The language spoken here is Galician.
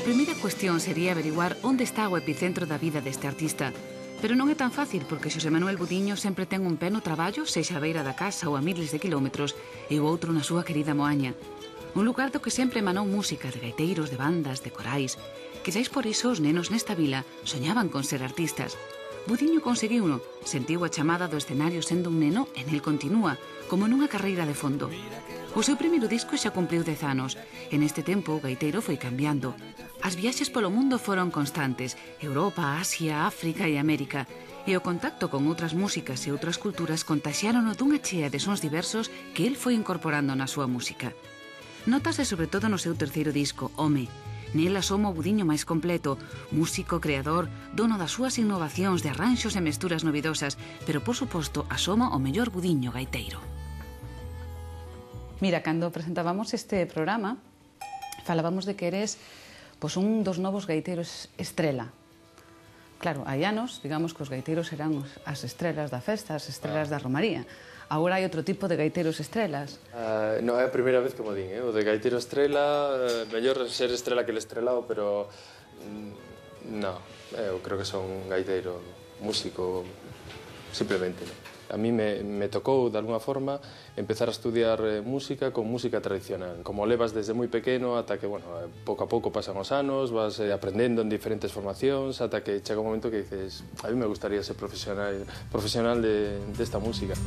primeira cuestión sería averiguar onde está o epicentro da vida deste artista. Pero non é tan fácil porque Xosé Manuel Budiño sempre ten un pé no traballo, sexa a beira da casa ou a miles de kilómetros, e o outro na súa querida Moaña. Un lugar do que sempre emanou música de gaiteiros, de bandas, de corais. Quizáis por iso os nenos nesta vila soñaban con ser artistas. Budiño conseguiuno, sentiu a chamada do escenario sendo un neno e nel continúa, como nunha carreira de fondo. O seu primeiro disco xa cumpliu 10 anos, e neste tempo o gaiteiro foi cambiando. As viaxes polo mundo foron constantes, Europa, Asia, África e América, e o contacto con outras músicas e outras culturas contaxiárono dunha chea de sons diversos que el foi incorporando na súa música. Nótase sobre todo no seu terceiro disco, Home. Nel asoma o Budiño máis completo, músico, creador, dono das súas innovacións de arranxos e mesturas novidosas, pero por suposto asoma o mellor Budiño gaiteiro. Mira, cando presentábamos este programa, falábamos de que eres un dos novos gaiteiros estrela. Claro, hai anos, digamos que os gaiteiros eran as estrelas da festa, as estrelas da romaría. Agora hai outro tipo de gaiteiros estrelas. Non é a primeira vez que mo din, o de gaiteiro estrela, mellor ser estrela que el estrelado, pero non, eu creo que son un gaiteiro, músico, simplemente. A mí me tocou, de alguna forma, empezar a estudiar música con música tradicional. Como levas desde moi pequeno, ata que, bueno, pouco a pouco pasan os anos, vas aprendendo en diferentes formacións, ata que chega un momento que dices, a mí me gustaría ser profesional desta música.